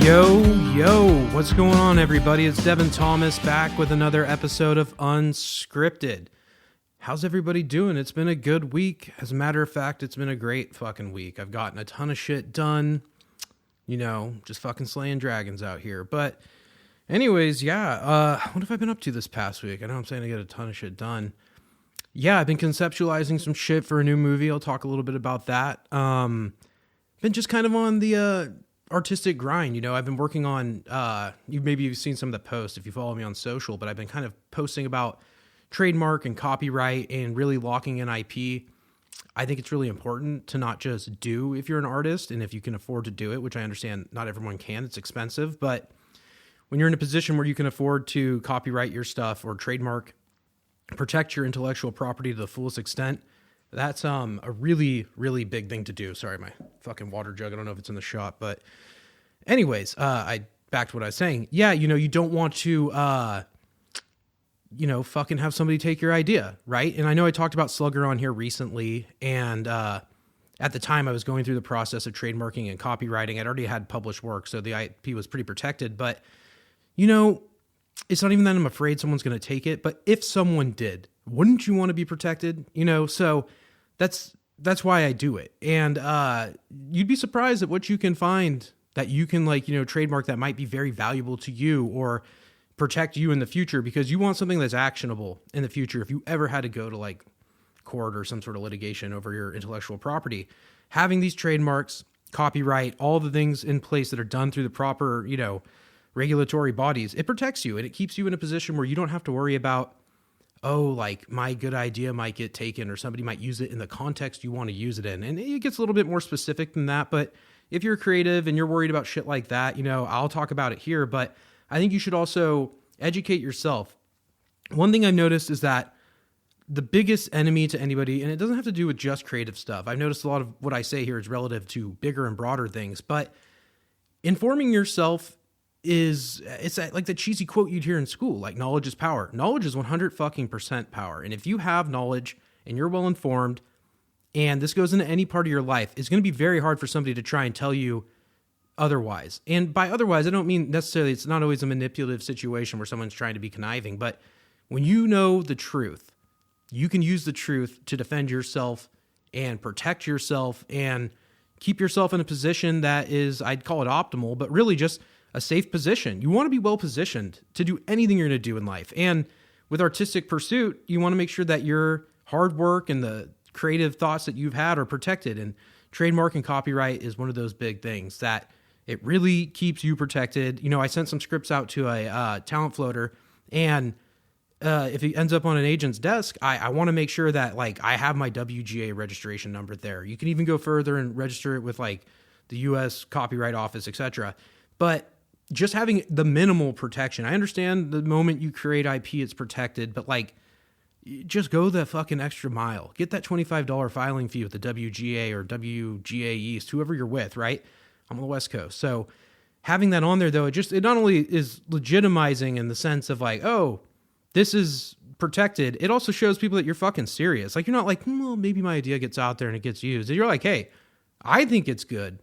Yo, what's going on, everybody? It's Devin Thomas back with another episode of Unscripted. How's everybody doing? It's been a good week. As a matter of fact, it's been a great fucking week. I've gotten a ton of shit done. You know, just fucking slaying dragons out here. But anyways, yeah, what have I been up to this past week? I know I'm saying I get a ton of shit done. Yeah, I've been conceptualizing some shit for a new movie. I'll talk a little bit about that. Been just kind of on the artistic grind. You know, I've been working on, you've seen some of the posts if you follow me on social, but I've been kind of posting about trademark and copyright and really locking in IP. I think it's really important to not just do if you're an artist and if you can afford to do it, which I understand not everyone can, it's expensive, but when you're in a position where you can afford to copyright your stuff or trademark, protect your intellectual property to the fullest extent, that's a really, really big thing to do. Sorry, my fucking water jug. I don't know if it's in the shot, but anyways, back to what I was saying. Yeah, you know, you don't want to, fucking have somebody take your idea, right? And I know I talked about Slugger on here recently, and at the time I was going through the process of trademarking and copywriting. I'd already had published work, so the IP was pretty protected. But, you know, it's not even that I'm afraid someone's going to take it, but if someone did, wouldn't you want to be protected? You know, so that's why I do it. And you'd be surprised at what you can find that you can, like, you know, trademark that might be very valuable to you or protect you in the future, because you want something that's actionable in the future. If you ever had to go to like court or some sort of litigation over your intellectual property, having these trademarks, copyright, all the things in place that are done through the proper, you know, regulatory bodies, it protects you and it keeps you in a position where you don't have to worry about, oh, like my good idea might get taken or somebody might use it in the context you want to use it in. And it gets a little bit more specific than that. But if you're creative and you're worried about shit like that, you know, I'll talk about it here, but I think you should also educate yourself. One thing I've noticed is that the biggest enemy to anybody, and it doesn't have to do with just creative stuff. I've noticed a lot of what I say here is relative to bigger and broader things, but informing yourself it's like the cheesy quote you'd hear in school, like knowledge is power. Knowledge is 100% power. And if you have knowledge and you're well informed, and this goes into any part of your life, it's going to be very hard for somebody to try and tell you otherwise. And by otherwise, I don't mean necessarily, it's not always a manipulative situation where someone's trying to be conniving, but when you know the truth, you can use the truth to defend yourself and protect yourself and keep yourself in a position that is, I'd call it optimal, but really just a safe position. You want to be well positioned to do anything you're going to do in life. And with artistic pursuit, you want to make sure that your hard work and the creative thoughts that you've had are protected. And trademark and copyright is one of those big things that it really keeps you protected. You know, I sent some scripts out to a talent floater, and if it ends up on an agent's desk, I want to make sure that, like, I have my WGA registration number there. You can even go further and register it with, like, the U.S. Copyright Office, etc. But just having the minimal protection. I understand the moment you create IP, it's protected, but, like, just go the fucking extra mile. Get that $25 filing fee with the WGA or WGA East, whoever you're with, right? I'm on the West Coast. So having that on there, though, it not only is legitimizing in the sense of like, oh, this is protected, it also shows people that you're fucking serious. Like, you're not like, well, maybe my idea gets out there and it gets used. You're like, hey, I think it's good.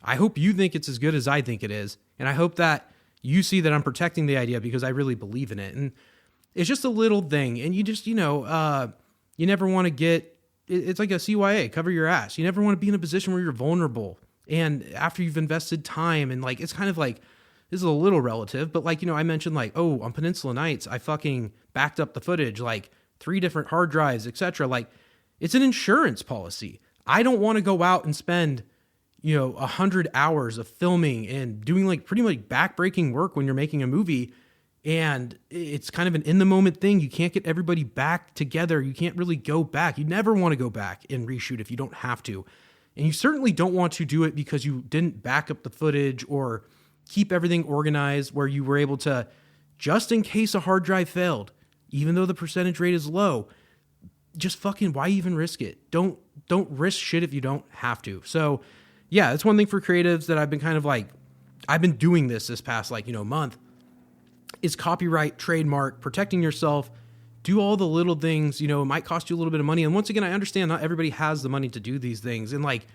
I hope you think it's as good as I think it is. And I hope that you see that I'm protecting the idea because I really believe in it. And it's just a little thing. And you just, you know, you never want to get, it's like a CYA, cover your ass. You never want to be in a position where you're vulnerable. And after you've invested time and, like, it's kind of like, this is a little relative, but, like, you know, I mentioned, like, oh, on Peninsula Nights, I fucking backed up the footage, like 3 different hard drives, etc. Like, it's an insurance policy. I don't want to go out and spend, you know, 100 hours of filming and doing, like, pretty much backbreaking work when you're making a movie. And it's kind of an in the moment thing. You can't get everybody back together. You can't really go back. You never want to go back and reshoot if you don't have to. And you certainly don't want to do it because you didn't back up the footage or keep everything organized where you were able to, just in case a hard drive failed, even though the percentage rate is low, just fucking, why even risk it? Don't risk shit if you don't have to. So yeah, that's one thing for creatives that I've been kind of like, I've been doing this past, like, you know, month, is copyright, trademark, protecting yourself, do all the little things. You know, it might cost you a little bit of money. And once again, I understand not everybody has the money to do these things. And, like,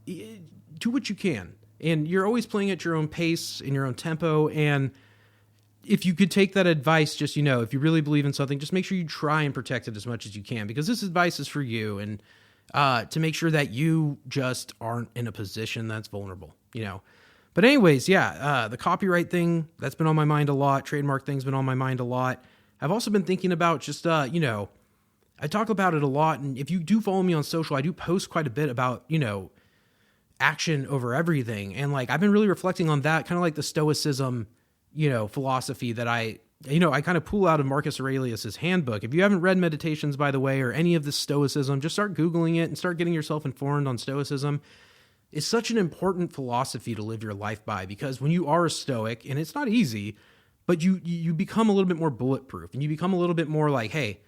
do what you can. And you're always playing at your own pace, in your own tempo. And if you could take that advice, just, if you really believe in something, just make sure you try and protect it as much as you can, because this advice is for you, and to make sure that you just aren't in a position that's vulnerable, But anyways, the copyright thing, that's been on my mind a lot. Trademark thing's been on my mind a lot. I've also been thinking about just, I talk about it a lot. And if you do follow me on social, I do post quite a bit about, action over everything. And like, I've been really reflecting on that, kind of like the stoicism, philosophy that I kind of pull out of Marcus Aurelius's handbook. If you haven't read Meditations, by the way, or any of the stoicism, just start Googling it and start getting yourself informed on stoicism. It's such an important philosophy to live your life by, because when you are a stoic, and it's not easy, but you become a little bit more bulletproof, and you become a little bit more like, hey,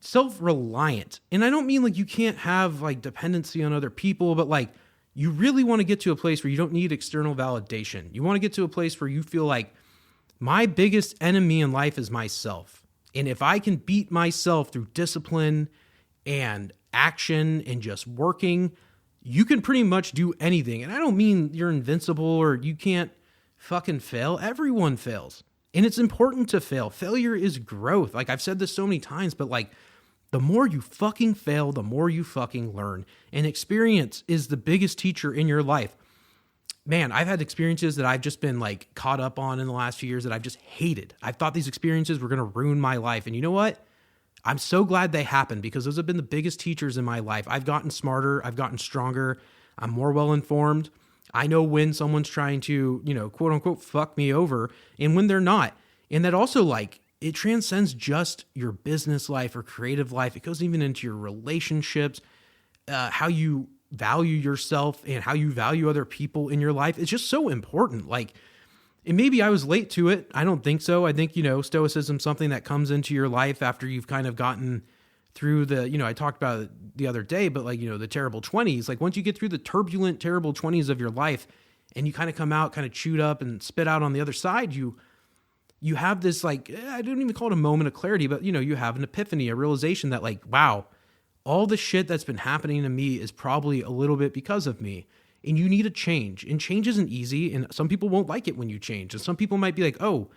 self-reliant. And I don't mean like you can't have like dependency on other people, but like you really want to get to a place where you don't need external validation. You want to get to a place where you feel like, my biggest enemy in life is myself. And if I can beat myself through discipline and action and just working, you can pretty much do anything. And I don't mean you're invincible or you can't fucking fail. Everyone fails. And it's important to fail. Failure is growth. Like, I've said this so many times, but like, the more you fucking fail, the more you fucking learn. And experience is the biggest teacher in your life. Man, I've had experiences that I've just been like caught up on in the last few years that I've just hated. I thought these experiences were going to ruin my life. And you know what? I'm so glad they happened, because those have been the biggest teachers in my life. I've gotten smarter. I've gotten stronger. I'm more well-informed. I know when someone's trying to, quote unquote, fuck me over, and when they're not. And that also, like, it transcends just your business life or creative life. It goes even into your relationships, how you value yourself and how you value other people in your life. It's just so important. Like, and maybe I was late to it. I don't think so. I think, stoicism is something that comes into your life after you've kind of gotten through the, I talked about it the other day, but like, the terrible 20s, like once you get through the turbulent, terrible 20s of your life and you kind of come out kind of chewed up and spit out on the other side, you have this, like, I don't even call it a moment of clarity, but you have an epiphany, a realization that like, wow, all the shit that's been happening to me is probably a little bit because of me. And you need a change. And change isn't easy. And some people won't like it when you change. And some people might be like, oh,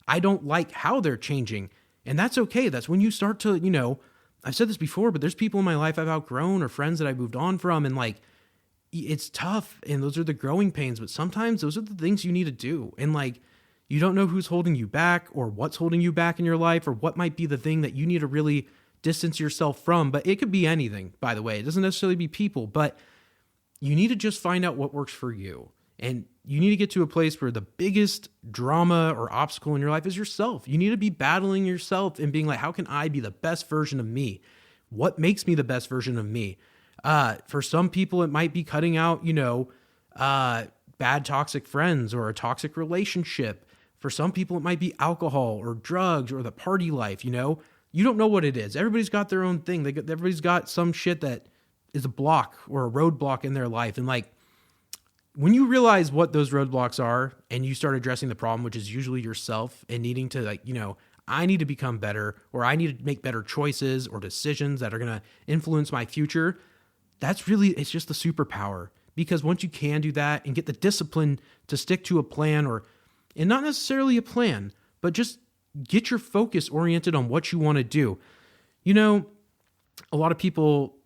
I don't like how they're changing. And that's okay. That's when you start to, I've said this before, but there's people in my life I've outgrown or friends that I moved on from. And like, it's tough. And those are the growing pains. But sometimes those are the things you need to do. And like, you don't know who's holding you back or what's holding you back in your life or what might be the thing that you need to really distance yourself from. But it could be anything, by the way. It doesn't necessarily be people, but you need to just find out what works for you. And you need to get to a place where the biggest drama or obstacle in your life is yourself. You need to be battling yourself and being like, how can I be the best version of me? What makes me the best version of me? For some people, it might be cutting out, bad toxic friends or a toxic relationship. For some people, it might be alcohol or drugs or the party life, You don't know what it is. Everybody's got their own thing. Everybody's got some shit that is a block or a roadblock in their life. And like, when you realize what those roadblocks are and you start addressing the problem, which is usually yourself and needing to like, I need to become better, or I need to make better choices or decisions that are going to influence my future. It's just the superpower, because once you can do that and get the discipline to stick to a plan and not necessarily a plan, but just get your focus oriented on what you want to do. A lot of people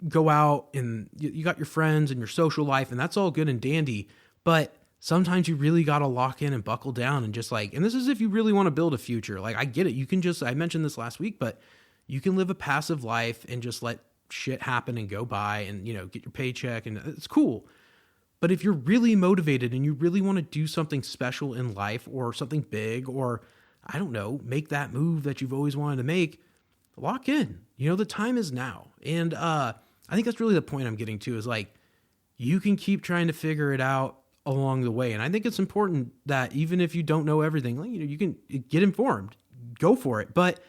go out and you got your friends and your social life, and that's all good and dandy. But sometimes you really got to lock in and buckle down and just like, and this is if you really want to build a future. Like, I get it. You can I mentioned this last week, but you can live a passive life and just let shit happen and go by and, get your paycheck, and it's cool. But if you're really motivated and you really want to do something special in life or something big, or I don't know, make that move that you've always wanted to make, lock in. The time is now. And I think that's really the point I'm getting to, is like, you can keep trying to figure it out along the way. And I think it's important that even if you don't know everything, like, you can get informed, go for it, but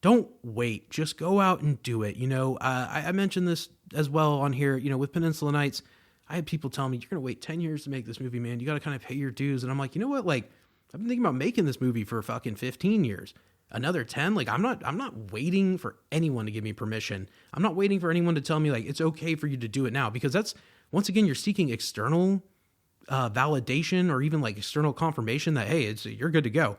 don't wait. Just go out and do it. I mentioned this as well on here, with Peninsula Nights. I had people tell me, you're going to wait 10 years to make this movie, man. You got to kind of pay your dues. And I'm like, you know what? Like, I've been thinking about making this movie for fucking 15 years. Another 10? Like, I'm not waiting for anyone to give me permission. I'm not waiting for anyone to tell me, like, it's okay for you to do it now. Because that's, once again, you're seeking external validation or even like external confirmation that, hey, you're good to go.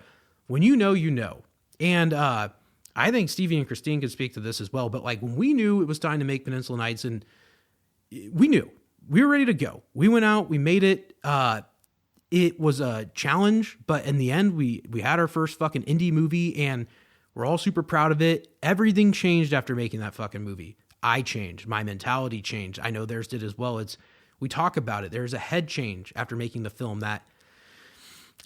When you know, you know. And I think Stevie and Christine could speak to this as well. But like when we knew it was time to make Peninsula Nights, and we knew we were ready to go. We went out, we made it. It was a challenge, but in the end, we had our first fucking indie movie, and we're all super proud of it. Everything changed after making that fucking movie. I changed. My mentality changed. I know theirs did as well. We talk about it. There's a head change after making the film that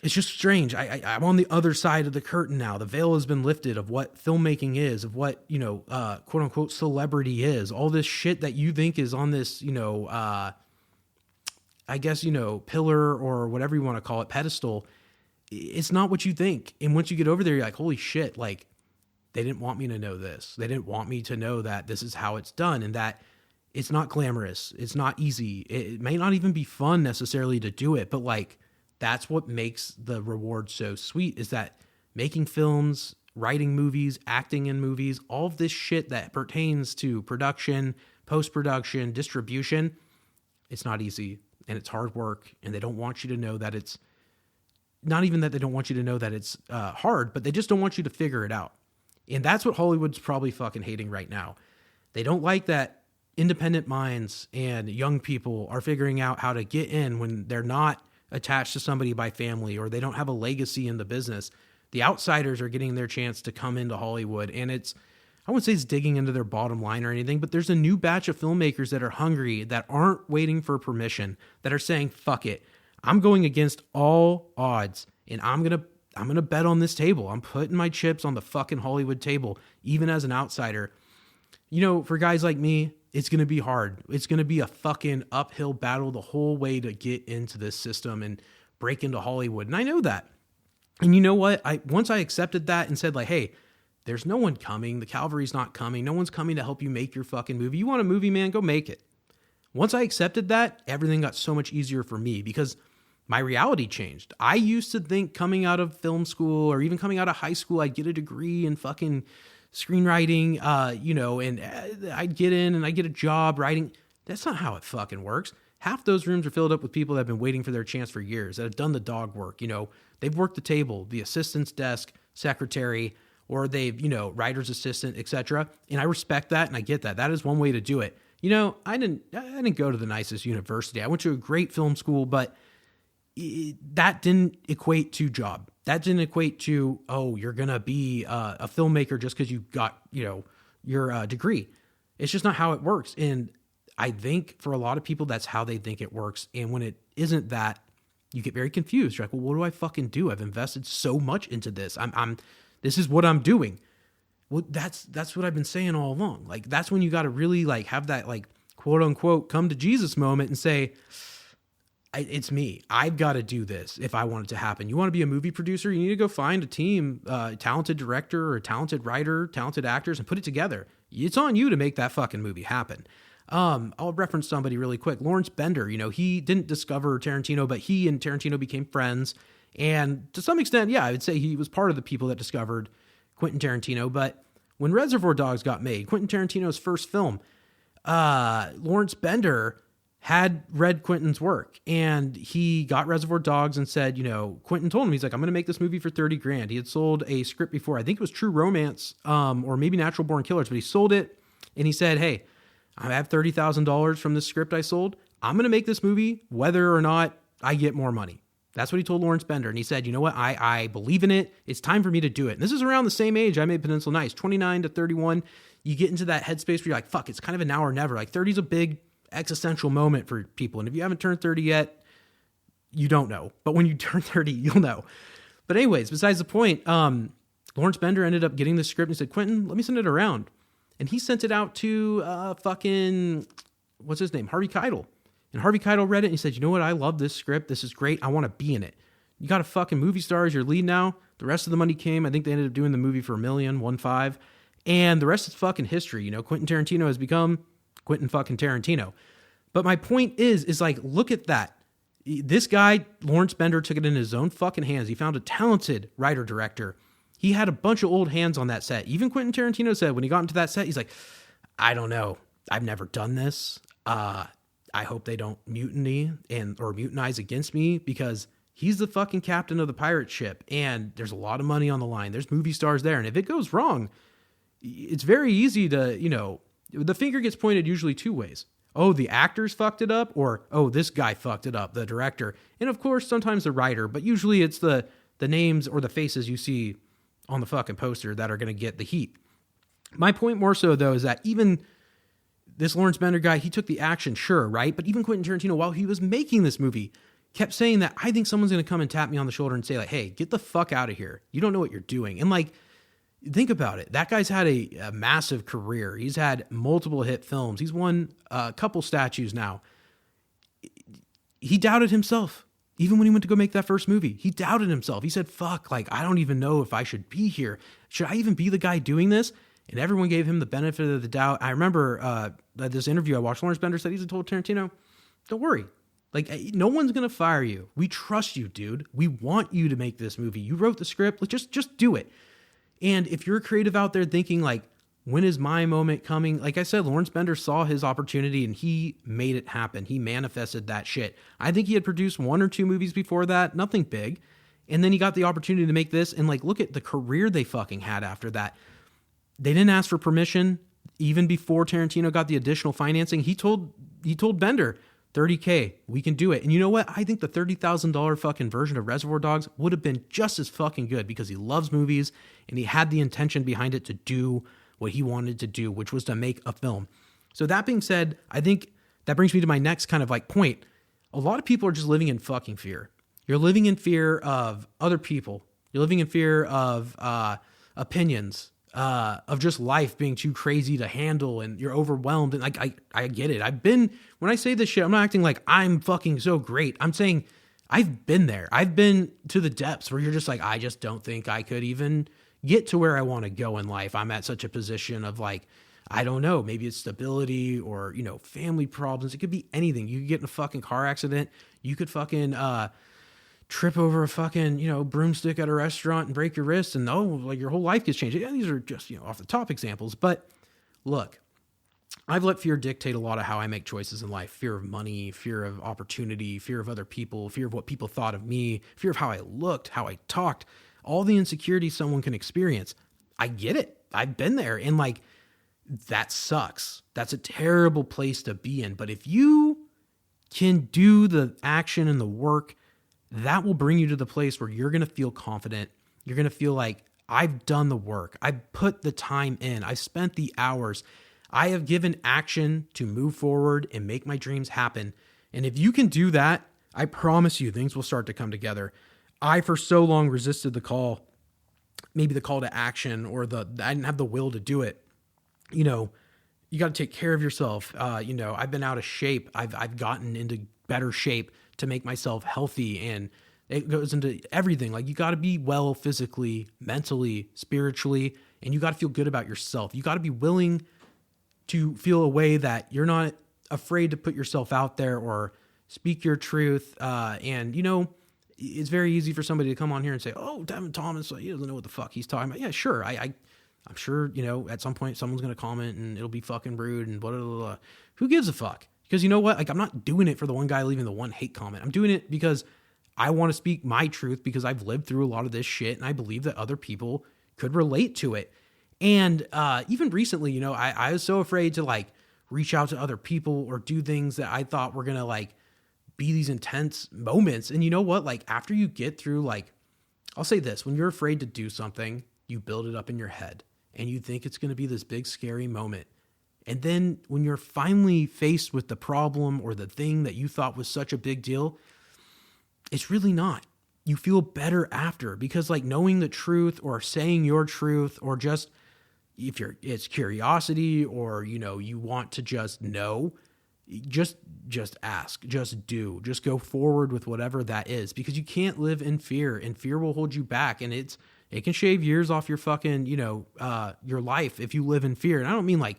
it's just strange. I'm on the other side of the curtain now. The veil has been lifted of what filmmaking is, of what, quote unquote celebrity is. All this shit that you think is on this, I guess, pillar or whatever you want to call it, pedestal. It's not what you think. And once you get over there, you're like, holy shit, like they didn't want me to know this. They didn't want me to know that this is how it's done and that it's not glamorous. It's not easy. It may not even be fun necessarily to do it, but like, that's what makes the reward so sweet, is that making films, writing movies, acting in movies, all of this shit that pertains to production, post-production, distribution, it's not easy and it's hard work. And they don't want you to know that it's not even that they don't want you to know that it's hard, but they just don't want you to figure it out. And that's what Hollywood's probably fucking hating right now. They don't like that independent minds and young people are figuring out how to get in when they're not attached to somebody by family or they don't have a legacy in the business. The outsiders are getting their chance to come into Hollywood, and I wouldn't say it's digging into their bottom line or anything, but there's a new batch of filmmakers that are hungry, that aren't waiting for permission, that are saying, fuck it, I'm going against all odds, and I'm going to bet on this table. I'm putting my chips on the fucking Hollywood table, even as an outsider. For guys like me, it's going to be hard. It's going to be a fucking uphill battle the whole way to get into this system and break into Hollywood. And I know that. And you know what? Once I accepted that and said like, hey, there's no one coming. The cavalry's not coming. No one's coming to help you make your fucking movie. You want a movie, man? Go make it. Once I accepted that, everything got so much easier for me because my reality changed. I used to think coming out of film school or even coming out of high school, I'd get a degree in fucking screenwriting, and I'd get in and I'd get a job writing. That's not how it fucking works. Half those rooms are filled up with people that have been waiting for their chance for years, that have done the dog work. They've worked the table, the assistant's desk, secretary, or they've, writer's assistant, etc. And I respect that and I get that. That is one way to do it. I didn't go to the nicest university. I went to a great film school, but that didn't equate to job. That didn't equate to, oh, you're going to be a filmmaker just because you got, your degree. It's just not how it works. And I think for a lot of people, that's how they think it works. And when it isn't that, you get very confused. You're like, well, what do I fucking do? I've invested so much into this. This is what I'm doing. Well, that's what I've been saying all along. Like, that's when you got to really like have that like quote unquote come to Jesus moment and say, it's me. I've got to do this if I want it to happen. You want to be a movie producer? You need to go find a team, talented director or talented writer, talented actors, and put it together. It's on you to make that fucking movie happen. I'll reference somebody really quick. Lawrence Bender, he didn't discover Tarantino, but he and Tarantino became friends. And to some extent, yeah, I would say he was part of the people that discovered Quentin Tarantino. But when Reservoir Dogs got made, Quentin Tarantino's first film, Lawrence Bender had read Quentin's work, and he got Reservoir Dogs and said, Quentin told him, he's like, I'm going to make this movie for $30,000. He had sold a script before. I think it was True Romance, or maybe Natural Born Killers, but he sold it. And he said, hey, I have $30,000 from this script I sold. I'm going to make this movie, whether or not I get more money. That's what he told Lawrence Bender. And he said, you know what? I believe in it. It's time for me to do it. And this is around the same age I made Peninsula Nights, 29 to 31. You get into that headspace where you're like, fuck, it's kind of a now or never. Like 30 is a big existential moment for people. And if you haven't turned 30 yet, you don't know. But when you turn 30, you'll know. But anyways, besides the point, Lawrence Bender ended up getting the script and he said, Quentin, let me send it around. And he sent it out to what's his name? Harvey Keitel. And Harvey Keitel read it and he said, you know what? I love this script. This is great. I want to be in it. You got a fucking movie star as your lead now. The rest of the money came. I think they ended up doing the movie for $1 million, 1.5. And the rest is fucking history. Quentin Tarantino has become Quentin fucking Tarantino. But my point is like, look at that. This guy, Lawrence Bender, took it in his own fucking hands. He found a talented writer-director. He had a bunch of old hands on that set. Even Quentin Tarantino said when he got into that set, he's like, I don't know. I've never done this. I hope they don't mutiny or mutinize against me, because he's the fucking captain of the pirate ship and there's a lot of money on the line. There's movie stars there. And if it goes wrong, it's very easy to, the finger gets pointed usually two ways. Oh, the actors fucked it up, or, oh, this guy fucked it up, the director. And of course, sometimes the writer, but usually it's the names or the faces you see on the fucking poster that are going to get the heat. My point more so, though, is that even this Lawrence Bender guy, he took the action, sure, right? But even Quentin Tarantino, while he was making this movie, kept saying that I think someone's going to come and tap me on the shoulder and say, like, hey, get the fuck out of here. You don't know what you're doing. And like, think about it. That guy's had a massive career. He's had multiple hit films. He's won a couple statues now. He doubted himself. Even when he went to go make that first movie, he doubted himself. He said, fuck, like, I don't even know if I should be here. Should I even be the guy doing this? And everyone gave him the benefit of the doubt. I remember this interview I watched. Lawrence Bender said, he's told Tarantino, don't worry. Like, no one's going to fire you. We trust you, dude. We want you to make this movie. You wrote the script. Like, just do it. And if you're creative out there thinking, like, when is my moment coming? Like I said, Lawrence Bender saw his opportunity and he made it happen. He manifested that shit. I think he had produced 1 or 2 movies before that. Nothing big. And then he got the opportunity to make this. And, like, look at the career they fucking had after that. They didn't ask for permission. Even before Tarantino got the additional financing, he told Bender, $30K, we can do it. And you know what? I think the $30,000 fucking version of Reservoir Dogs would have been just as fucking good, because he loves movies and he had the intention behind it to do what he wanted to do, which was to make a film. So that being said, I think that brings me to my next kind of like point. A lot of people are just living in fucking fear. You're living in fear of other people. You're living in fear of opinions, of just life being too crazy to handle, and you're overwhelmed. And like, I get it. When I say this shit, I'm not acting like I'm fucking so great. I'm saying I've been there. I've been to the depths where you're just like, I just don't think I could even get to where I want to go in life. I'm at such a position of like, I don't know, maybe it's stability or, family problems. It could be anything. You could get in a fucking car accident. You could fucking, trip over a fucking, broomstick at a restaurant and break your wrist, and like your whole life gets changed. Yeah, these are just, off the top examples. But look, I've let fear dictate a lot of how I make choices in life. Fear of money, fear of opportunity, fear of other people, fear of what people thought of me, fear of how I looked, how I talked, all the insecurities someone can experience. I get it. I've been there. And like, that sucks. That's a terrible place to be in. But if you can do the action and the work, that will bring you to the place where you're going to feel confident. You're going to feel like, I've done the work. I've put the time in. I've spent the hours. I have given action to move forward and make my dreams happen. And if you can do that, I promise you things will start to come together. I, for so long, resisted the call, maybe the call to action, or I didn't have the will to do it. You got to take care of yourself. I've been out of shape. I've gotten into better shape to make myself healthy, and it goes into everything. Like, you got to be well physically, mentally, spiritually, and you got to feel good about yourself. You got to be willing to feel a way that you're not afraid to put yourself out there or speak your truth. It's very easy for somebody to come on here and say, oh, Devin Thomas, he doesn't know what the fuck he's talking about. Yeah, sure. I'm sure, at some point someone's going to comment and it'll be fucking rude and blah, blah, blah, blah. Who gives a fuck? Because you know what? Like, I'm not doing it for the one guy leaving the one hate comment. I'm doing it because I want to speak my truth, because I've lived through a lot of this shit and I believe that other people could relate to it. And even recently, I was so afraid to like reach out to other people or do things that I thought were going to like be these intense moments. And you know what? Like, after you get through, like, I'll say this, when you're afraid to do something, you build it up in your head and you think it's going to be this big, scary moment. And then when you're finally faced with the problem or the thing that you thought was such a big deal, it's really not. You feel better after, because like knowing the truth or saying your truth, or just if it's curiosity, or, you want to just know, just ask, just do, just go forward with whatever that is, because you can't live in fear, and fear will hold you back. And it can shave years off your fucking, your life if you live in fear. And I don't mean like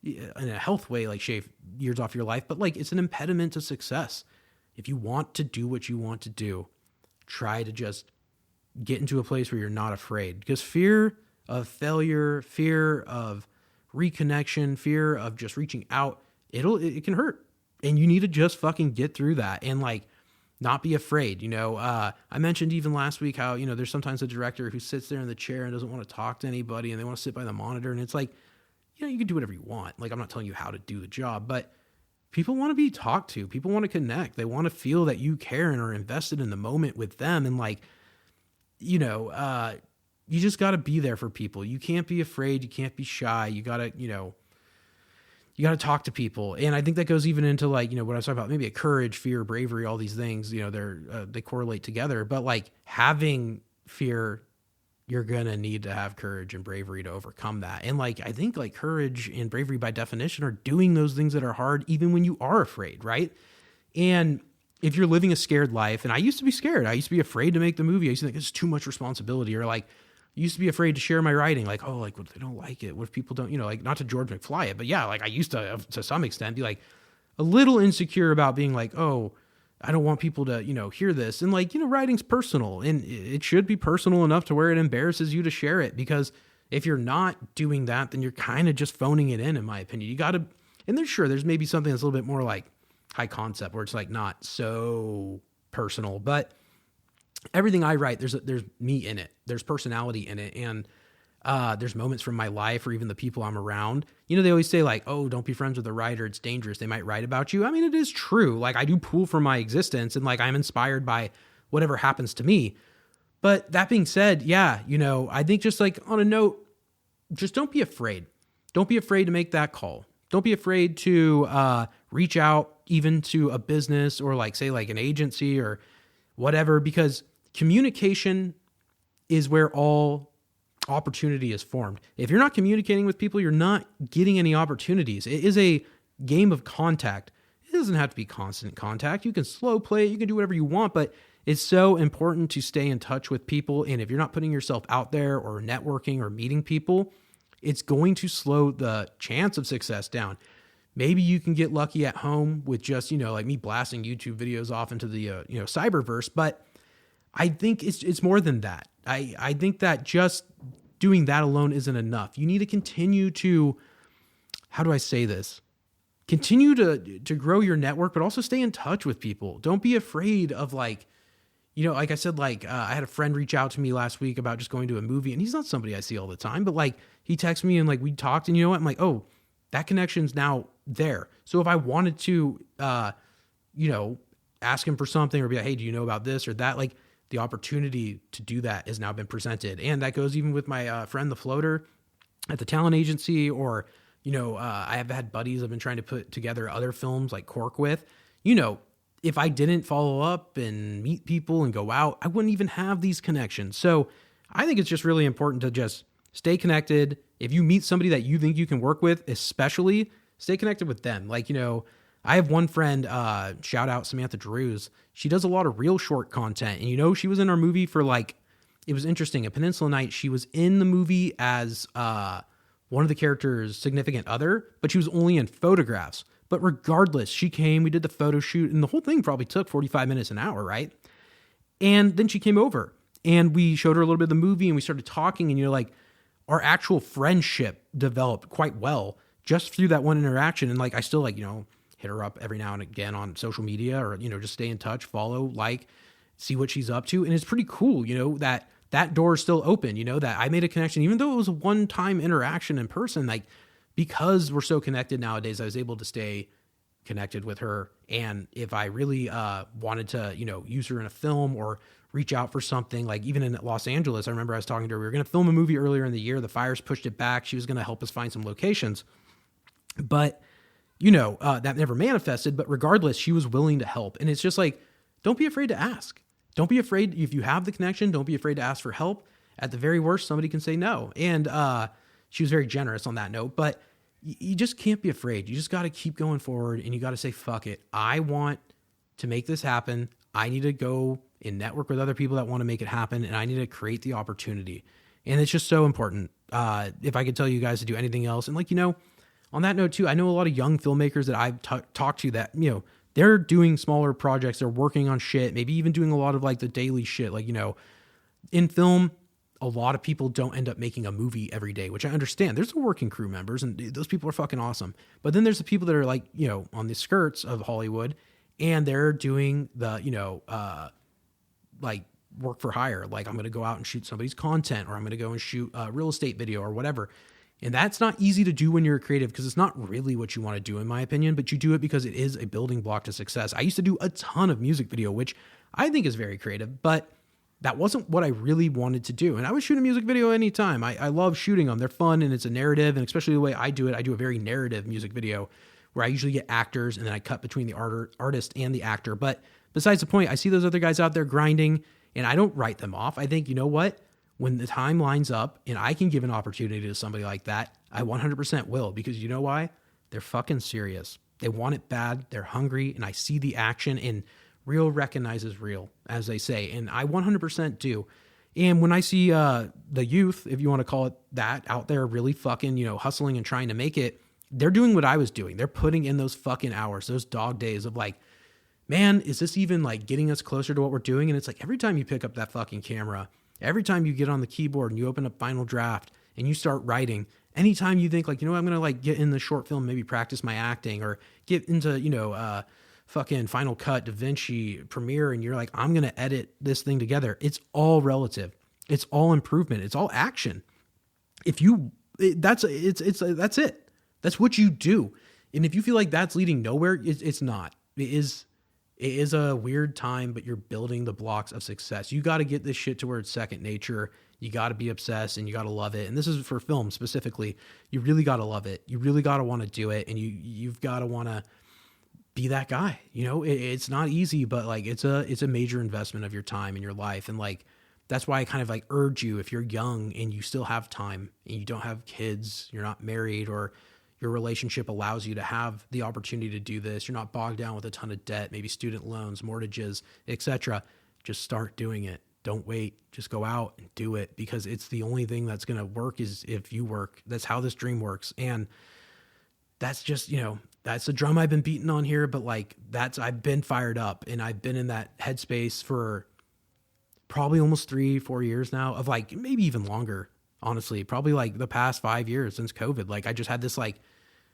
in a health way, like shave years off your life, but like it's an impediment to success. If you want to do what you want to do, try to just get into a place where you're not afraid, because fear of failure, fear of reconnection, fear of just reaching out, it can hurt. And you need to just fucking get through that and like not be afraid. I mentioned even last week how, there's sometimes a director who sits there in the chair and doesn't want to talk to anybody and they want to sit by the monitor. And it's like, you can do whatever you want. Like, I'm not telling you how to do the job, but people want to be talked to. People want to connect. They want to feel that you care and are invested in the moment with them. And like, you just got to be there for people. You can't be afraid. You can't be shy. You got to, you got to talk to people. And I think that goes even into like, what I was talking about, maybe a courage, fear, bravery, all these things, they correlate together, but like having fear, you're going to need to have courage and bravery to overcome that. And like, I think like courage and bravery by definition are doing those things that are hard, even when you are afraid. Right. And if you're living a scared life, and I used to be scared, I used to be afraid to make the movie. I used to think it's too much responsibility, or like, used to be afraid to share my writing. Like, oh, like, what if they don't like it? What if people don't, like, not to George McFly it, but yeah, like I used to some extent be like a little insecure about being like, oh, I don't want people to, hear this. And like, writing's personal, and it should be personal enough to where it embarrasses you to share it. Because if you're not doing that, then you're kind of just phoning it in my opinion. You got to, and there's maybe something that's a little bit more like high concept where it's like not so personal, but everything I write, there's me in it. There's personality in it. And there's moments from my life or even the people I'm around. They always say like, oh, don't be friends with a writer. It's dangerous. They might write about you. I mean, it is true. Like I do pull from my existence and like I'm inspired by whatever happens to me. But that being said, yeah, I think just like on a note, just don't be afraid. Don't be afraid to make that call. Don't be afraid to reach out even to a business or like say like an agency or whatever, because communication is where all opportunity is formed. If you're not communicating with people, you're not getting any opportunities. It is a game of contact. It doesn't have to be constant contact. You can slow play it. You can do whatever you want, but it's so important to stay in touch with people. And if you're not putting yourself out there or networking or meeting people, it's going to slow the chance of success down. Maybe you can get lucky at home with just, like me blasting YouTube videos off into the, cyberverse, but I think it's more than that. I think that just doing that alone isn't enough. You need to continue to, how do I say this? Continue to grow your network, but also stay in touch with people. Don't be afraid of like, like I said, like I had a friend reach out to me last week about just going to a movie, and he's not somebody I see all the time, but like he texted me and like we talked, and I'm like, oh, that connection's now there. So if I wanted to, ask him for something or be like, hey, do you know about this or that? Like the opportunity to do that has now been presented. And that goes even with my friend, the floater at the talent agency, or, I have had buddies I've been trying to put together other films like Cork with, if I didn't follow up and meet people and go out, I wouldn't even have these connections. So I think it's just really important to just stay connected. If you meet somebody that you think you can work with, especially stay connected with them. Like, I have one friend, shout out Samantha Drews. She does a lot of real short content. And, she was in our movie for like, it was interesting. At Peninsula Night, she was in the movie as one of the characters' significant other, but she was only in photographs. But regardless, she came, we did the photo shoot, and the whole thing probably took 45 minutes, an hour, right? And then she came over, and we showed her a little bit of the movie, and we started talking, and like, our actual friendship developed quite well just through that one interaction. And like, I still like, hit her up every now and again on social media, or, just stay in touch, follow, like, see what she's up to. And it's pretty cool, that door is still open, that I made a connection, even though it was a one-time interaction in person, like, because we're so connected nowadays, I was able to stay connected with her. And if I really wanted to, use her in a film or reach out for something, like even in Los Angeles, I remember I was talking to her, we were going to film a movie earlier in the year. The fires pushed it back. She was going to help us find some locations, but that never manifested. But regardless, she was willing to help. And it's just like, don't be afraid to ask. Don't be afraid. If you have the connection, don't be afraid to ask for help. At the very worst, somebody can say no. And she was very generous on that note, but you just can't be afraid. You just got to keep going forward, and you got to say, fuck it. I want to make this happen. I need to go and network with other people that want to make it happen, and I need to create the opportunity. And it's just so important. If I could tell you guys to do anything else, and like, on that note too, I know a lot of young filmmakers that I've talked to that, they're doing smaller projects. They're working on shit, maybe even doing a lot of like the daily shit. Like, in film, a lot of people don't end up making a movie every day, which I understand. There's the working crew members, and those people are fucking awesome. But then there's the people that are like, you know, on the skirts of Hollywood, and they're doing the, you know, like work for hire. Like, I'm going to go out and shoot somebody's content, or I'm going to go and shoot a real estate video or whatever. And that's not easy to do when you're a creative, because it's not really what you want to do, in my opinion, but you do it because it is a building block to success. I used to do a ton of music video, which I think is very creative, but that wasn't what I really wanted to do. And I would shoot a music video anytime. I love shooting them. They're fun, and it's a narrative. And especially the way I do it, I do a very narrative music video where I usually get actors and then I cut between the artist and the actor. But besides the point, I see those other guys out there grinding, and I don't write them off. I think, you know what? When the time lines up and I can give an opportunity to somebody like that, I 100% will, because you know why? They're fucking serious. They want it bad. They're hungry, and I see the action, and real recognizes real, as they say. And I 100% do. And when I see the youth, if you want to call it that, out there really fucking, you know, hustling and trying to make it, they're doing what I was doing. They're putting in those fucking hours, those dog days of like, man, is this even like getting us closer to what we're doing? And it's like, every time you pick up that fucking camera, every time you get on the keyboard and you open up Final Draft and you start writing, anytime you think like, you know, I'm going to like get in the short film, maybe practice my acting, or get into, you know, fucking Final Cut, DaVinci, Premiere, and you're like, I'm going to edit this thing together. It's all relative. It's all improvement. It's all action. That's it. That's what you do. And if you feel like that's leading nowhere, it's not. It is a weird time, but you're building the blocks of success. You got to get this shit to where it's second nature. You got to be obsessed, and you got to love it. And this is for film specifically. You really got to love it. You really got to want to do it. And you've got to want to be that guy. You know, it's not easy, but like, it's a major investment of your time and your life. And like, that's why I kind of like urge you, if you're young and you still have time and you don't have kids, you're not married, or your relationship allows you to have the opportunity to do this, you're not bogged down with a ton of debt, maybe student loans, mortgages, etc. Just start doing it. Don't wait. Just go out and do it, because it's the only thing that's going to work is if you work. That's how this dream works. And that's just, you know, that's the drum I've been beating on here, but like I've been fired up, and I've been in that headspace for probably almost 3-4 years now, of like maybe even longer, honestly, probably like the past 5 years since COVID. Like I just had this, like,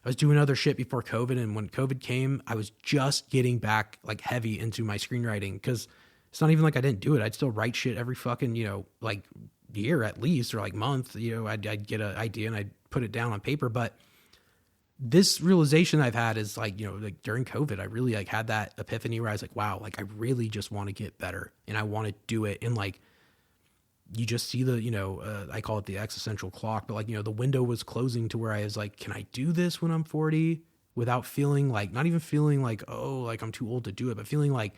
I was doing other shit before COVID. And when COVID came, I was just getting back like heavy into my screenwriting, because it's not even like I didn't do it. I'd still write shit every fucking, you know, like year at least, or like month, you know, I'd get an idea and I'd put it down on paper. But this realization I've had is like, you know, like during COVID, I really like had that epiphany where I was like, wow, like I really just want to get better, and I want to do it. And like, you just see the, you know, I call it the existential clock, but like, you know, the window was closing to where I was like, can I do this when I'm 40 without feeling like, not even feeling like, oh, like I'm too old to do it, but feeling like,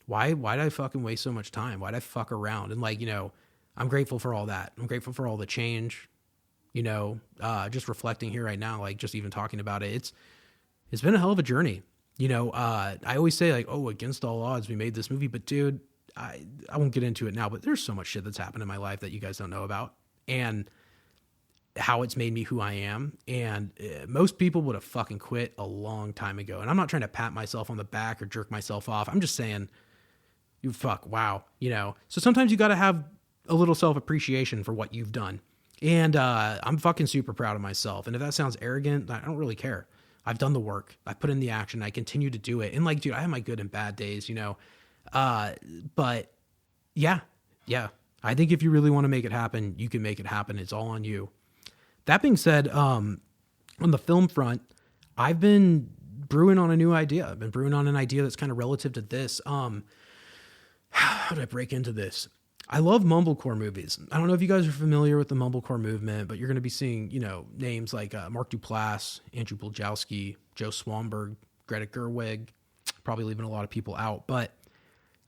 why did I fucking waste so much time? Why'd I fuck around? And like, you know, I'm grateful for all that. I'm grateful for all the change, you know, just reflecting here right now, like just even talking about it. It's been a hell of a journey. You know, I always say like, oh, against all odds, we made this movie, but dude, I won't get into it now, but there's so much shit that's happened in my life that you guys don't know about, and how it's made me who I am. And most people would have fucking quit a long time ago. And I'm not trying to pat myself on the back or jerk myself off. I'm just saying, you fuck, wow. You know, so sometimes you got to have a little self-appreciation for what you've done. And I'm fucking super proud of myself. And if that sounds arrogant, I don't really care. I've done the work. I put in the action. I continue to do it. And like, dude, I have my good and bad days, you know. But yeah. I think if you really want to make it happen, you can make it happen. It's all on you. That being said, on the film front, I've been brewing on a new idea. I've been brewing on an idea that's kind of relative to this. How did I break into this? I love Mumblecore movies. I don't know if you guys are familiar with the Mumblecore movement, but you're going to be seeing, you know, names like Mark Duplass, Andrew Buljowski, Joe Swanberg, Greta Gerwig, probably leaving a lot of people out, but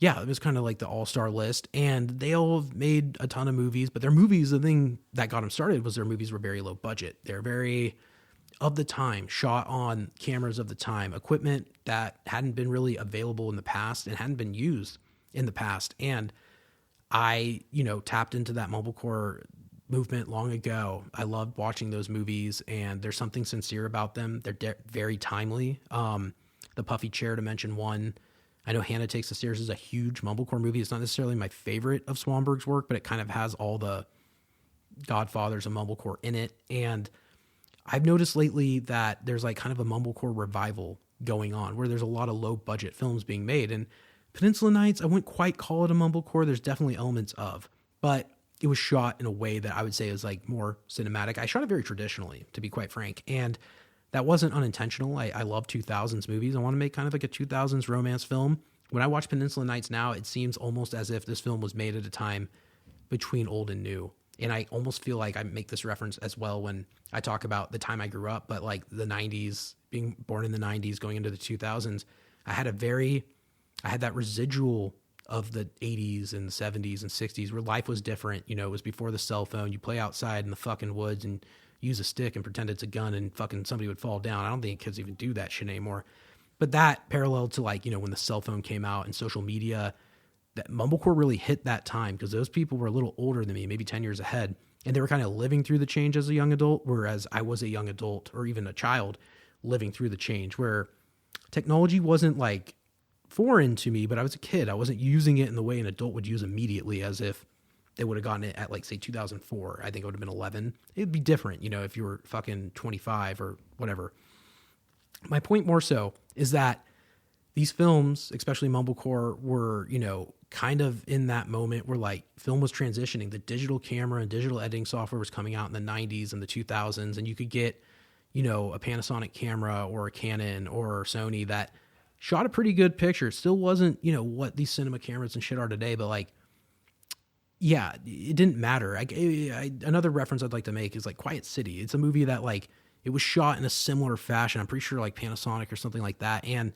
yeah, it was kind of like the all-star list, and they all have made a ton of movies, but their movies, the thing that got them started was their movies were very low budget. They're very of the time, shot on cameras of the time, equipment that hadn't been really available in the past and hadn't been used in the past. And I, you know, tapped into that Mumblecore movement long ago. I loved watching those movies, and there's something sincere about them. They're very timely. The Puffy Chair, to mention one. I know Hannah Takes the Stairs is a huge Mumblecore movie. It's not necessarily my favorite of Swanberg's work, but it kind of has all the godfathers of Mumblecore in it. And I've noticed lately that there's like kind of a Mumblecore revival going on where there's a lot of low budget films being made. And Peninsula Nights, I wouldn't quite call it a Mumblecore. There's definitely elements of, but it was shot in a way that I would say is like more cinematic. I shot it very traditionally, to be quite frank. And that wasn't unintentional. I love 2000s movies. I want to make kind of like a 2000s romance film. When I watch Peninsula Nights now, it seems almost as if this film was made at a time between old and new. And I almost feel like I make this reference as well when I talk about the time I grew up, but like the 90s, being born in the 90s, going into the 2000s, I had that residual of the 80s and 70s and 60s where life was different. You know, it was before the cell phone. You play outside in the fucking woods and use a stick and pretend it's a gun and fucking somebody would fall down. I don't think kids even do that shit anymore. But that parallel to like, you know, when the cell phone came out and social media, that Mumblecore really hit that time because those people were a little older than me, maybe 10 years ahead. And they were kind of living through the change as a young adult, whereas I was a young adult or even a child living through the change where technology wasn't like foreign to me, but I was a kid. I wasn't using it in the way an adult would use immediately as if they would have gotten it at like, say, 2004. I think it would have been 11. It'd be different, you know, if you were fucking 25 or whatever. My point more so is that these films, especially Mumblecore, were, you know, kind of in that moment where like film was transitioning. The digital camera and digital editing software was coming out in the 90s and the 2000s, and you could get, you know, a Panasonic camera or a Canon or Sony that shot a pretty good picture. It still wasn't, you know, what these cinema cameras and shit are today, but like, yeah, it didn't matter. Another reference I'd like to make is like Quiet City. It's a movie that like, it was shot in a similar fashion. I'm pretty sure like Panasonic or something like that. And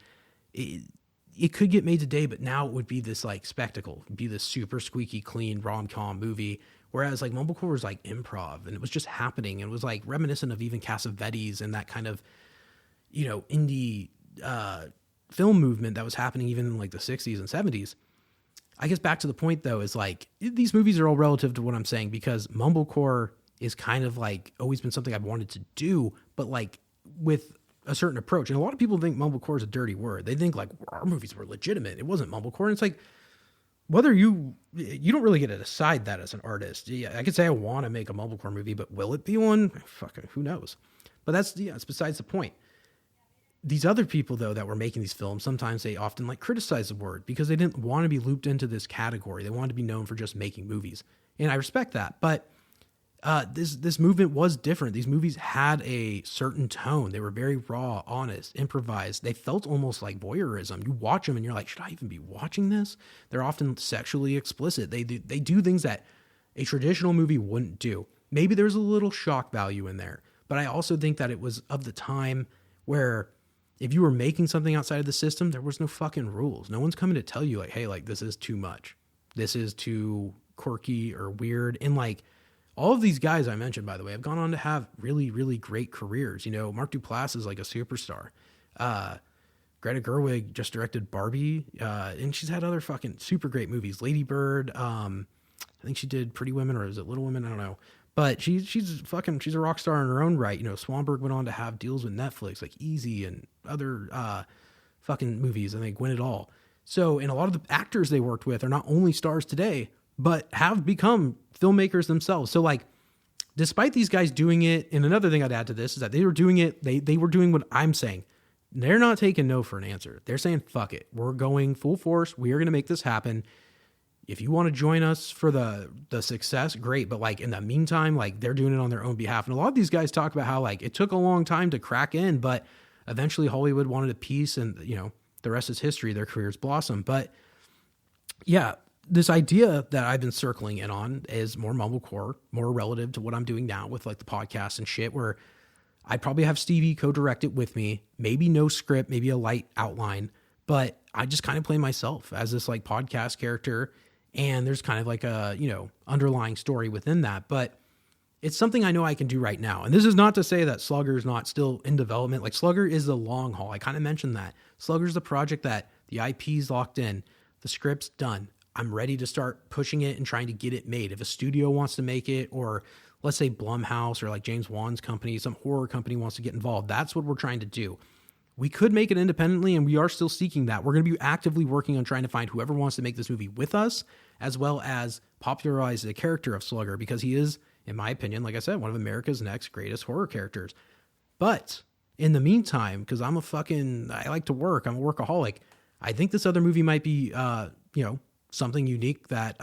it could get made today, but now it would be this like spectacle, it'd be this super squeaky clean rom-com movie. Whereas like Mumblecore was like improv and it was just happening. And it was like reminiscent of even Cassavetes and that kind of, you know, indie film movement that was happening even in like the 60s and 70s. I guess back to the point though, is like these movies are all relative to what I'm saying because Mumblecore is kind of like always been something I've wanted to do, but like with a certain approach. And a lot of people think Mumblecore is a dirty word. They think like our movies were legitimate. It wasn't Mumblecore. And it's like, whether you don't really get to decide that as an artist. Yeah, I could say I want to make a Mumblecore movie, but will it be one? Fucking who knows? But it's besides the point. These other people though that were making these films, sometimes they often like criticize the word because they didn't want to be looped into this category. They wanted to be known for just making movies. And I respect that. But this movement was different. These movies had a certain tone. They were very raw, honest, improvised. They felt almost like voyeurism. You watch them and you're like, should I even be watching this? They're often sexually explicit. They do things that a traditional movie wouldn't do. Maybe there's a little shock value in there, but I also think that it was of the time where if you were making something outside of the system, there was no fucking rules. No one's coming to tell you like, hey, like this is too much. This is too quirky or weird. And like, all of these guys I mentioned, by the way, have gone on to have really, really great careers. You know, Mark Duplass is like a superstar. Greta Gerwig just directed Barbie, and she's had other fucking super great movies. Lady Bird, I think she did Pretty Women, or is it Little Women? I don't know. But she's a rock star in her own right. You know, Swanberg went on to have deals with Netflix, like Easy and other fucking movies. I think Win It All. So, and a lot of the actors they worked with are not only stars today, but have become filmmakers themselves. So like, despite these guys doing it, and another thing I'd add to this is that they were doing it, they were doing what I'm saying. They're not taking no for an answer. They're saying, fuck it. We're going full force. We are going to make this happen. If you want to join us for the success, great. But like in the meantime, like they're doing it on their own behalf. And a lot of these guys talk about how like it took a long time to crack in, but eventually Hollywood wanted a piece and, you know, the rest is history. Their careers blossom. But yeah, this idea that I've been circling in on is more Mumblecore, more relative to what I'm doing now with like the podcast and shit, where I'd probably have Stevie co-direct it with me, maybe no script, maybe a light outline, but I just kind of play myself as this like podcast character. And there's kind of like a, you know, underlying story within that, but it's something I know I can do right now. And this is not to say that Slugger is not still in development. Like Slugger is the long haul. I kind of mentioned that. Slugger's the project that the IP's locked in, the script's done. I'm ready to start pushing it and trying to get it made. If a studio wants to make it, or let's say Blumhouse or like James Wan's company, some horror company wants to get involved, that's what we're trying to do. We could make it independently, and we are still seeking that. We're going to be actively working on trying to find whoever wants to make this movie with us, as well as popularize the character of Slugger, because he is in my opinion, like I said, one of America's next greatest horror characters. But in the meantime, because I like to work, I'm a workaholic, I think this other movie might be, something unique that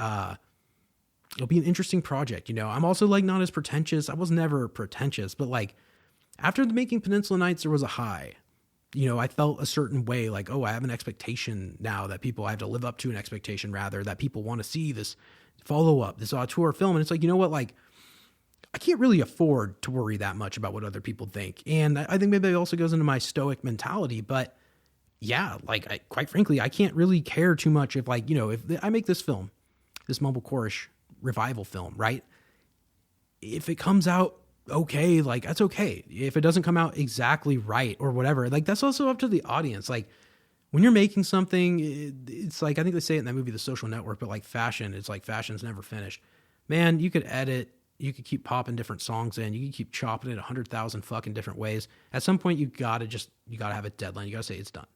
it'll be an interesting project. I'm also like not as pretentious. I was never pretentious, but like after making Peninsula Nights, there was a high. I felt a certain way, like, oh, I have an expectation now that I have to live up to an expectation rather, that people want to see this follow-up, this auteur film. And it's like, you know what, like, I can't really afford to worry that much about what other people think. And I think maybe it also goes into my stoic mentality, but yeah, like, quite frankly, I can't really care too much if, like, if I make this film, this Mumblecore-ish revival film, right? If it comes out okay, like, that's okay. If it doesn't come out exactly right or whatever, like, that's also up to the audience. Like, when you're making something, it's like, I think they say it in that movie, The Social Network, but like fashion, it's like fashion's never finished. Man, you could edit, you could keep popping different songs in, you could keep chopping it 100,000 fucking different ways. At some point, you gotta have a deadline. You gotta say it's done.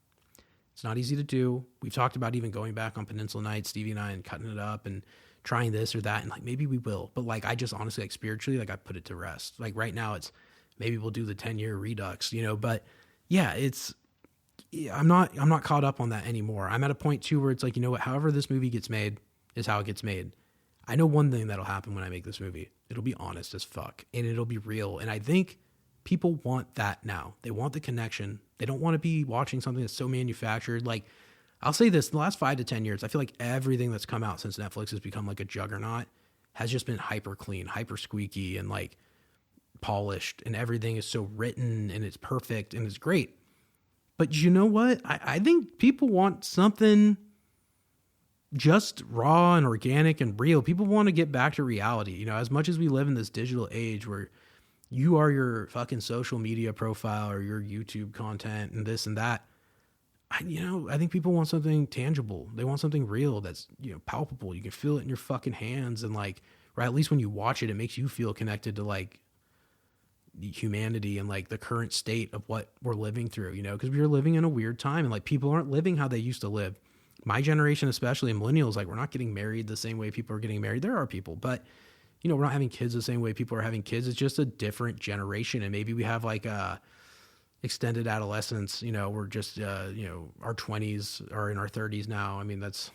It's not easy to do. We've talked about even going back on Peninsula Nights, Stevie and I, and cutting it up and trying this or that. And like, maybe we will, but like, I just honestly, like, spiritually, like, I put it to rest. Like right now it's, maybe we'll do the 10-year redux, but yeah, I'm not caught up on that anymore. I'm at a point too where it's like, you know what, however this movie gets made is how it gets made. I know one thing that'll happen when I make this movie. It'll be honest as fuck and it'll be real. And I think people want that now. They want the connection. They don't want to be watching something that's so manufactured. Like, I'll say this, in the last 5 to 10 years, I feel like everything that's come out since Netflix has become like a juggernaut has just been hyper clean, hyper squeaky, and like polished, and everything is so written and it's perfect and it's great. But you know what? I think people want something just raw and organic and real. People want to get back to reality. As much as we live in this digital age where you are your fucking social media profile or your YouTube content and this and that, I think people want something tangible. They want something real that's, palpable. You can feel it in your fucking hands, and like, or at least when you watch it, it makes you feel connected to like humanity and like the current state of what we're living through, because we are living in a weird time and like people aren't living how they used to live. My generation, especially millennials, like, we're not getting married the same way people are getting married. There are people, but we're not having kids the same way people are having kids. It's just a different generation. And maybe we have like a extended adolescence, we're just, our 20s are in our 30s now. I mean, it's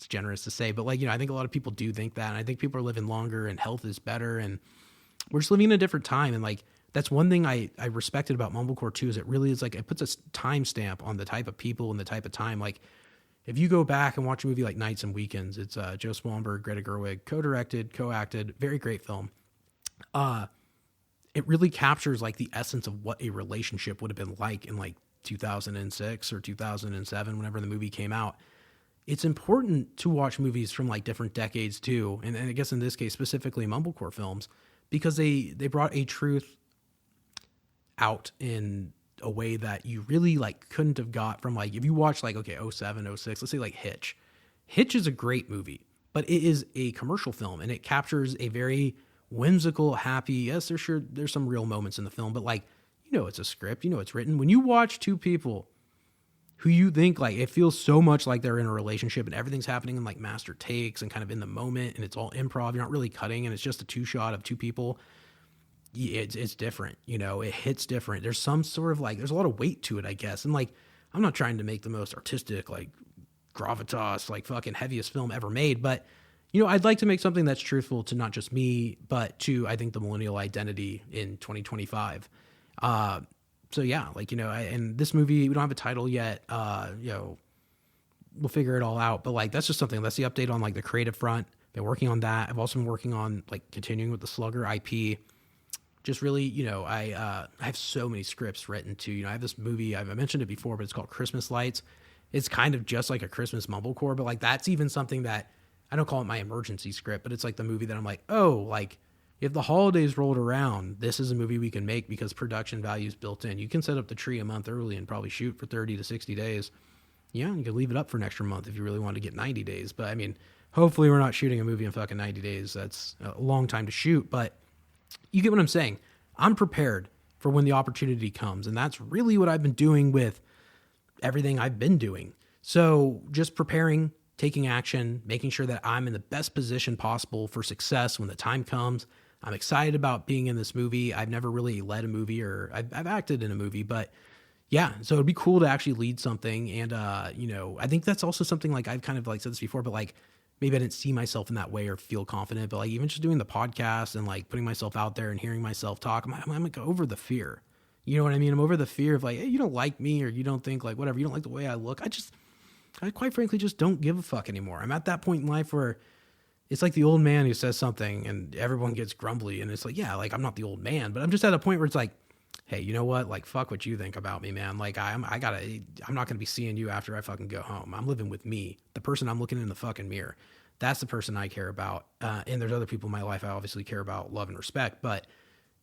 generous to say, but like, I think a lot of people do think that. And I think people are living longer and health is better. And we're just living in a different time. And like, that's one thing I respected about Mumblecore too, is it really is like, it puts a timestamp on the type of people and the type of time. Like, if you go back and watch a movie like Nights and Weekends, it's Joe Swanberg, Greta Gerwig, co-directed, co-acted, very great film. It really captures like the essence of what a relationship would have been like in like 2006 or 2007, whenever the movie came out. It's important to watch movies from like different decades too. And I guess in this case, specifically Mumblecore films, because they brought a truth out in a way that you really like couldn't have got from like, if you watch like, okay, 07, 06, let's say like Hitch. Hitch is a great movie, but it is a commercial film and it captures a very whimsical, happy, yes, there's some real moments in the film, but like, it's a script, it's written. When you watch two people who you think like, it feels so much like they're in a relationship and everything's happening in like master takes and kind of in the moment and it's all improv, you're not really cutting and it's just a two shot of two people. It's different, it hits different. There's some sort of like, there's a lot of weight to it, I guess. And like, I'm not trying to make the most artistic, like gravitas, like fucking heaviest film ever made, but I'd like to make something that's truthful to not just me, but to, I think, the millennial identity in 2025. So yeah, like, and this movie, we don't have a title yet. We'll figure it all out, but like, that's just something, that's the update on like the creative front. Been working on that. I've also been working on like continuing with the Slugger IP. Just really, I have so many scripts written too. I have this movie, I mentioned it before, but it's called Christmas Lights. It's kind of just like a Christmas Mumblecore, but like, that's even something that, I don't call it my emergency script, but it's like the movie that I'm like, oh, like if the holidays rolled around, this is a movie we can make because production value is built in. You can set up the tree a month early and probably shoot for 30 to 60 days. Yeah, you can leave it up for an extra month if you really want to get 90 days. But I mean, hopefully we're not shooting a movie in fucking 90 days. That's a long time to shoot, but you get what I'm saying. I'm prepared for when the opportunity comes. And that's really what I've been doing with everything I've been doing. So just preparing, taking action, making sure that I'm in the best position possible for success when the time comes. I'm excited about being in this movie. I've never really led a movie, or I've acted in a movie, but yeah, so it'd be cool to actually lead something. And, you know, I think that's also something, like, I've kind of like said this before, but like, maybe I didn't see myself in that way or feel confident, but like even just doing the podcast and like putting myself out there and hearing myself talk, I'm like over the fear. You know what I mean? I'm over the fear of like, hey, you don't like me, or you don't think like whatever, you don't like the way I look. I quite frankly just don't give a fuck anymore. I'm at that point in life where it's like the old man who says something and everyone gets grumbly, and it's like, yeah, like I'm not the old man, but I'm just at a point where it's like, hey, you know what? Like, fuck what you think about me, man. Like, I'm not going to be seeing you after I fucking go home. I'm living with me, the person I'm looking in the fucking mirror. That's the person I care about. And there's other people in my life I obviously care about, love and respect, but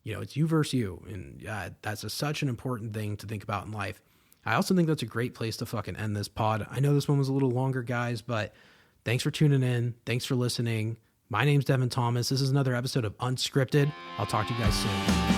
you know, it's you versus you. And that's such an important thing to think about in life. I also think that's a great place to fucking end this pod. I know this one was a little longer, guys, but thanks for tuning in. Thanks for listening. My name's Devin Thomas. This is another episode of Unscripted. I'll talk to you guys soon.